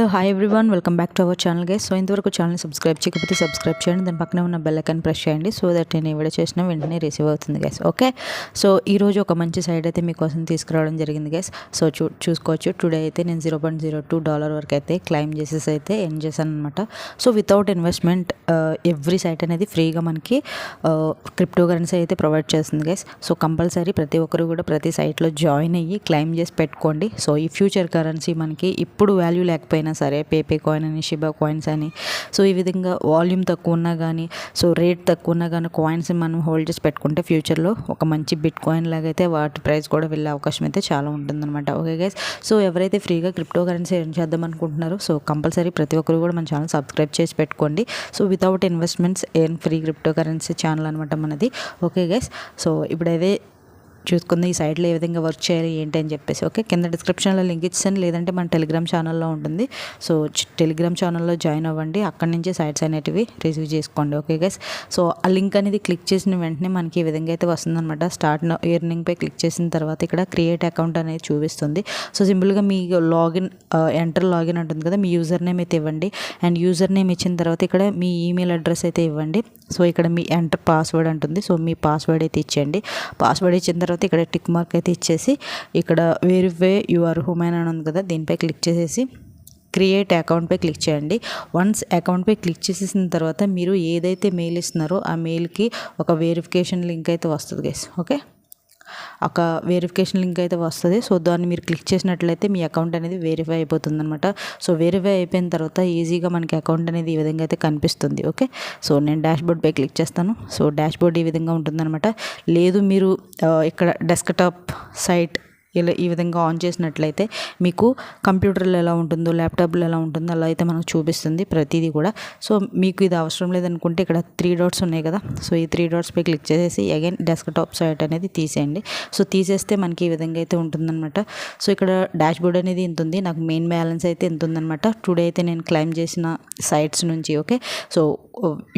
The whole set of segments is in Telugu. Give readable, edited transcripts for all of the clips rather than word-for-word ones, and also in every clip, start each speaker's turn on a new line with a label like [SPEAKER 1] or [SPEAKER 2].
[SPEAKER 1] Hello hi everyone, welcome back to our channel guys. So ఇంతవరకు ఛానల్ సబ్స్క్రైబ్ చేయకపోతే సబ్స్క్రైబ్ చేయండి, దాని పక్కనే ఉన్న బెల్ ఐకాన్ ప్రెస్ చేయండి సో దట్ నేను ఏ వీడియో చేసినా వెంటనే రిసీవ్ అవుతుంది గైస్. ఓకే, సో ఈరోజు ఒక మంచి సైడ్ అయితే మీకోసం తీసుకురావడం జరిగింది గైస్. సో చూసుకోవచ్చు, టుడే అయితే నేను $0.02 వరకు అయితే క్లైమ్ చేసేసి అయితే ఎండ్ చేశాను అనమాట. So without investment every site అనేది ఫ్రీగా మనకి క్రిప్టో కరెన్సీ అయితే ప్రొవైడ్ చేస్తుంది గైస్. సో కంపల్సరీ ప్రతి ఒక్కరు కూడా ప్రతి సైట్లో జాయిన్ అయ్యి క్లైమ్ చేసి పెట్టుకోండి. సో ఈ ఫ్యూచర్ కరెన్సీ మనకి ఇప్పుడు వాల్యూ లేకపోయినా సరే, పేపే కాయిన్ అని, షిబా కాయిన్స్ అని, సో ఈ విధంగా వాల్యూమ్ తక్కువ ఉన్నా కానీ, సో రేట్ తక్కువ ఉన్నా కానీ కాయిన్స్ మనం హోల్డ్ చేసి పెట్టుకుంటే ఫ్యూచర్లో ఒక మంచి బిట్ కాయిన్ లాగా అయితే వాటి ప్రైస్ కూడా వెళ్ళే అవకాశం అయితే చాలా ఉంటుందన్నమాట. ఓకే గైస్, సో ఎవరైతే ఫ్రీగా క్రిప్టో కరెన్సీ ఎర్న్ చేద్దాం అనుకుంటున్నారో సో కంపల్సరీ ప్రతి ఒక్కరు కూడా మన ఛానల్ సబ్స్క్రైబ్ చేసి పెట్టుకోండి. So without investments earn free crypto currency channel అనమాట మనది. ఓకే గైస్, సో ఇప్పుడైతే చూసుకుంది ఈ సైట్లో ఏ విధంగా వర్క్ చేయాలి ఏంటి అని చెప్పేసి. ఓకే, కింద డిస్క్రిప్షన్లో లింక్ ఇచ్చాను, లేదంటే మన టెలిగ్రామ్ ఛానల్లో ఉంటుంది. సో టెలిగ్రామ్ ఛానల్లో జాయిన్ అవ్వండి, అక్కడి నుంచి సైట్స్ అనేటివి రిసీవ్ చేసుకోండి. ఓకే గైస్, సో ఆ లింక్ అనేది క్లిక్ చేసిన వెంటనే మనకి ఈ విధంగా అయితే వస్తుందన్నమాట. స్టార్ట్ ఎర్నింగ్పై క్లిక్ చేసిన తర్వాత ఇక్కడ క్రియేట్ అకౌంట్ అనేది చూపిస్తుంది. సో సింపుల్గా మీ లాగిన్ ఎంటర్ లాగిన్ ఉంటుంది కదా, మీ యూజర్ నేమ్ అయితే ఇవ్వండి. అండ్ యూజర్ నేమ్ ఇచ్చిన తర్వాత ఇక్కడ మీ ఈమెయిల్ అడ్రస్ అయితే ఇవ్వండి. సో ఇక్కడ మీ ఎంటర్ పాస్వర్డ్ ఉంటుంది, సో మీ పాస్వర్డ్ అయితే ఇచ్చేయండి. పాస్వర్డ్ ఇచ్చిన తర్వాత ఇక్కడ టిక్ మార్క్ అయితే ఇచ్చేసి ఇక్కడ వెరిఫై యువర్ హ్యూమన్ అని ఉంది కదా, దీనిపై క్లిక్ చేసేసి క్రియేట్ అకౌంట్పై క్లిక్ చేయండి. వన్స్ అకౌంట్పై క్లిక్ చేసేసిన తర్వాత మీరు ఏదైతే మెయిల్ ఇస్తున్నారో ఆ మెయిల్కి ఒక వెరిఫికేషన్ లింక్ అయితే వస్తుంది గైస్. ఓకే, ఒక వెరిఫికేషన్ లింక్ అయితే వస్తుంది. సో దాన్ని మీరు క్లిక్ చేసినట్లయితే మీ అకౌంట్ అనేది వెరిఫై అయిపోతుంది అనమాట. సో వెరిఫై అయిపోయిన తర్వాత ఈజీగా మనకి అకౌంట్ అనేది ఈ విధంగా అయితే కనిపిస్తుంది. ఓకే, సో నేను డాష్బోర్డ్పై క్లిక్ చేస్తాను. సో డాష్బోర్డ్ ఈ విధంగా ఉంటుందన్నమాట. లేదు మీరు ఇక్కడ డెస్క్టాప్ సైట్ ఇలా ఈ విధంగా ఆన్ చేసినట్లయితే మీకు కంప్యూటర్లో ఎలా ఉంటుందో, ల్యాప్టాప్లో ఎలా ఉంటుందో అలా అయితే మనకు చూపిస్తుంది ప్రతిదీ కూడా. సో మీకు ఇది అవసరం లేదనుకుంటే ఇక్కడ 3 డాట్స్ ఉన్నాయి కదా, సో ఈ 3 డాట్స్పై క్లిక్ చేసేసి అగైన్ డెస్క్టాప్ సైట్ అనేది తీసేయండి. సో తీసేస్తే మనకి ఈ విధంగా అయితే ఉంటుందన్నమాట. సో ఇక్కడ డాష్బోర్డ్ అనేది ఇంత ఉంది, నాకు మెయిన్ బ్యాలెన్స్ అయితే ఇంత ఉందన్నమాట టుడే అయితే నేను క్లైమ్ చేసిన సైట్స్ నుంచి. ఓకే, సో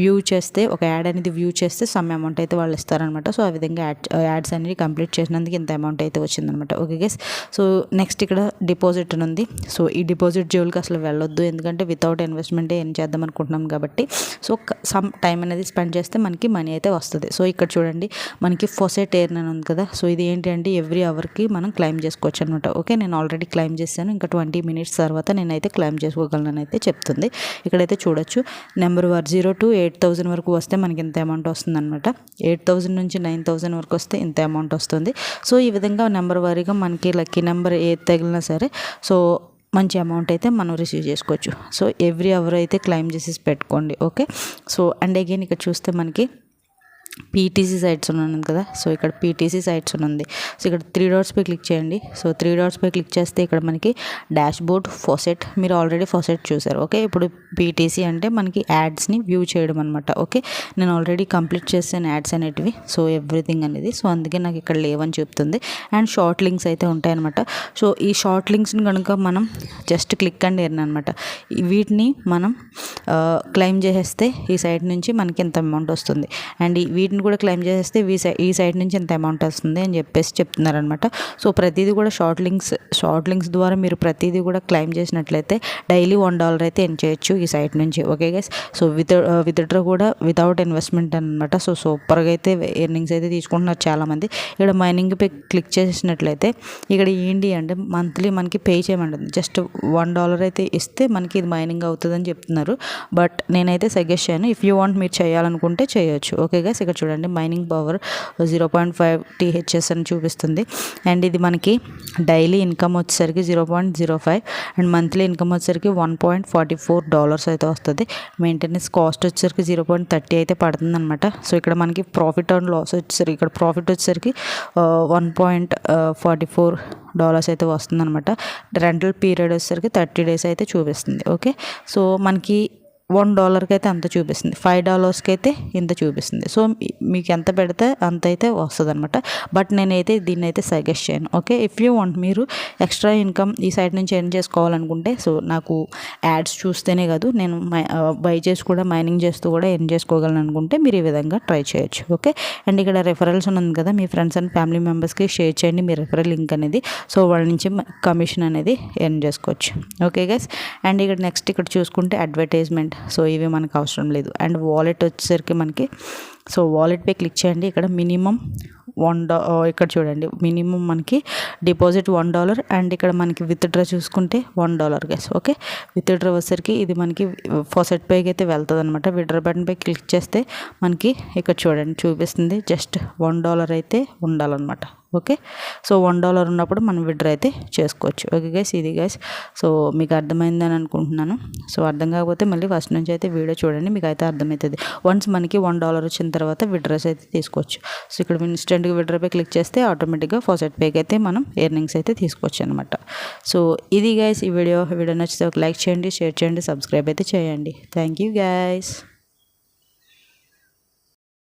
[SPEAKER 1] వ్యూ చేస్తే ఒక యాడ్ అనేది వ్యూ చేస్తే సమ్ అమౌంట్ అయితే వాళ్ళు ఇస్తారనమాట. సో ఆ విధంగా యాడ్స్ అనేది కంప్లీట్ చేసినందుకు ఇంత అమౌంట్ అయితే వచ్చిందనమాట. ఓకే గైస్, సో నెక్స్ట్ ఇక్కడ డిపాజిట్ అని ఉంది. సో ఈ డిపాజిట్ జోలికి అసలు వెళ్ళొద్దు, ఎందుకంటే వితౌట్ ఇన్వెస్ట్మెంటే ఏం చేద్దాం అనుకుంటున్నాం కాబట్టి. సో సమ్ టైం అనేది స్పెండ్ చేస్తే మనకి మనీ అయితే వస్తుంది. సో ఇక్కడ చూడండి మనకి ఫొసెట్ ఎర్న్ అని ఉంది కదా, సో ఇది ఏంటి అంటే ఎవ్రీ అవర్కి మనం క్లైమ్ చేసుకోవచ్చు అనమాట. ఓకే, నేను ఆల్రెడీ క్లైమ్ చేశాను, ఇంకా 20 minutes తర్వాత నేనైతే క్లైమ్ చేసుకోగలను అయితే చెప్తుంది. ఇక్కడైతే చూడొచ్చు నెంబర్ 0 to 8,000 వరకు వస్తే మనకి ఇంత అమౌంట్ వస్తుంది అనమాట. 8,000 నుంచి 9,000 వరకు వస్తే ఇంత అమౌంట్ వస్తుంది. సో ఈ విధంగా నెంబర్ వారీగా మనకి లక్కీ నెంబర్ ఏది తగిలినా సరే సో మంచి అమౌంట్ అయితే మనం రిసీవ్ చేసుకోవచ్చు. సో ఎవ్రీ అవర్ అయితే క్లైమ్ చేసేసి పెట్టుకోండి. ఓకే, సో అండ్ అగైన్ ఇక్కడ చూస్తే మనకి పీటీసీ సైట్స్ ఉన్నది కదా, సో ఇక్కడ పీటీసీ సైట్స్ ఉంది. సో ఇక్కడ 3 డాట్స్పై క్లిక్ చేయండి. సో 3 డాట్స్పై క్లిక్ చేస్తే ఇక్కడ మనకి డాష్బోర్డ్, ఫొసెట్, మీరు ఆల్రెడీ ఫొసెట్ చూసారు. ఓకే, ఇప్పుడు పీటీసీ అంటే మనకి యాడ్స్ని వ్యూ చేయడం అనమాట. ఓకే, నేను ఆల్రెడీ కంప్లీట్ చేసాను యాడ్స్ అనేటివి, సో ఎవ్రీథింగ్ అనేది. సో అందుకే నాకు ఇక్కడ లేవని చెప్తుంది. అండ్ షార్ట్ లింక్స్ అయితే ఉంటాయన్నమాట. సో ఈ షార్ట్ లింక్స్ని కనుక మనం జస్ట్ క్లిక్ అండ్ ఎర్న్ అనమాట, వీటిని మనం క్లైమ్ చేసేస్తే ఈ సైట్ నుంచి మనకి ఎంత అమౌంట్ వస్తుంది. అండ్ వీటిని కూడా క్లైమ్ చేసేస్తే ఈ సైట్ నుంచి ఎంత అమౌంట్ వస్తుంది అని చెప్పేసి చెప్తున్నారనమాట. సో ప్రతిదీ కూడా షార్ట్ లింక్స్ ద్వారా మీరు ప్రతిదీ కూడా క్లైమ్ చేసినట్లయితే డైలీ $1 అయితే ఎర్న్ చేయొచ్చు ఈ సైట్ నుంచి. ఓకే గైస్, సో విత్డ్రా కూడా వితౌట్ ఇన్వెస్ట్మెంట్ అనమాట. సో సూపర్గా అయితే ఎర్నింగ్స్ అయితే తీసుకుంటున్నారు చాలామంది. ఇక్కడ మైనింగ్పై క్లిక్ చేసినట్లయితే ఇక్కడ ఏంటి అంటే మంత్లీ మనకి పే చేయమంటుంది. జస్ట్ $1 అయితే ఇస్తే మనకి ఇది మైనింగ్ అవుతుందని చెప్తున్నారు. బట్ నేనైతే సజెస్ట్ చేయను, ఇఫ్ యూ వాంట్ మీరు చేయాలనుకుంటే చేయొచ్చు. ఓకే గైస్, ఇక్కడ చూడండి మైనింగ్ పవర్ 0.5 THS అని చూపిస్తుంది. అండ్ ఇది మనకి డైలీ ఇన్కమ్ వచ్చేసరికి 0.05 అండ్ మంత్లీ ఇన్కమ్ వచ్చేసరికి $1.44 అయితే వస్తుంది. మెయింటెనెన్స్ కాస్ట్ వచ్చేసరికి 0.30 అయితే పడుతుంది అనమాట. సో ఇక్కడ మనకి ప్రాఫిట్ అండ్ లాస్ వచ్చేసరికి ఇక్కడ ప్రాఫిట్ వచ్చేసరికి $1.44 అయితే వస్తుంది అనమాట. రెంటల్ పీరియడ్ వచ్చేసరికి 30 days అయితే చూపిస్తుంది. ఓకే, సో మనకి $1 అయితే అంత చూపిస్తుంది, $5 అయితే ఇంత చూపిస్తుంది. సో మీకు ఎంత పెడితే అంత అయితే వస్తుంది అనమాట. బట్ నేనైతే దీన్ని అయితే సజెస్ట్ చేయను. ఓకే, ఇఫ్ యూ వాంట్, మీరు ఎక్స్ట్రా ఇన్కమ్ ఈ సైడ్ నుంచి ఎర్న్ చేసుకోవాలనుకుంటే, సో నాకు యాడ్స్ చూస్తేనే కాదు, నేను బై చేసి కూడా మైనింగ్ చేస్తూ కూడా ఎర్న్ చేసుకోగలను అనుకుంటే మీరు ఈ విధంగా ట్రై చేయొచ్చు. ఓకే, అండ్ ఇక్కడ రెఫరల్స్ ఉంది కదా, మీ ఫ్రెండ్స్ అండ్ ఫ్యామిలీ మెంబర్స్కి షేర్ చేయండి మీ రెఫరల్ లింక్ అనేది. సో వాళ్ళ నుంచి కమిషన్ అనేది ఎర్న్ చేసుకోవచ్చు. ఓకే గైస్, అండ్ ఇక్కడ నెక్స్ట్ ఇక్కడ చూసుకుంటే అడ్వర్టైజ్మెంట్, సో ఇవి మనకు అవసరం లేదు. అండ్ వాలెట్ వచ్చేసరికి మనకి, సో వాలెట్ పై క్లిక్ చేయండి. ఇక్కడ మినిమం ఇక్కడ చూడండి, మినిమం మనకి డిపాజిట్ $1 అండ్ ఇక్కడ మనకి విత్డ్రా చూసుకుంటే $1 గైస్. ఓకే, విత్డ్రా వచ్చేసరికి ఇది మనకి ఫాసెట్ పైకి అయితే వెళ్తుంది అనమాట. విత్డ్రా బటన్ పై క్లిక్ చేస్తే మనకి ఇక్కడ చూడండి చూపిస్తుంది, జస్ట్ $1 అయితే ఉండాలన్నమాట. ఓకే, సో $1 ఉన్నప్పుడు మనం విత్డ్రా అయితే చేసుకోవచ్చు. ఓకే గైస్, ఇది గైస్. సో మీకు అర్థమైందని అనుకుంటున్నాను. సో అర్థం కాకపోతే మళ్ళీ ఫస్ట్ నుంచి అయితే వీడియో చూడండి, మీకు అయితే అర్థమవుతుంది. వన్స్ మనకి $1 వచ్చిన తర్వాత విత్డ్రాస్ అయితే తీసుకోవచ్చు. సో ఇక్కడ ఇన్స్టెంట్గా విత్డ్రా పై క్లిక్ చేస్తే ఆటోమేటిక్గా ఫాసెట్ పేకి అయితే మనం ఎర్నింగ్స్ అయితే తీసుకోవచ్చు అనమాట. సో ఇది గైస్ ఈ వీడియో నచ్చితే ఒక లైక్ చేయండి, షేర్ చేయండి, సబ్స్క్రైబ్ అయితే చేయండి. Thank you guys.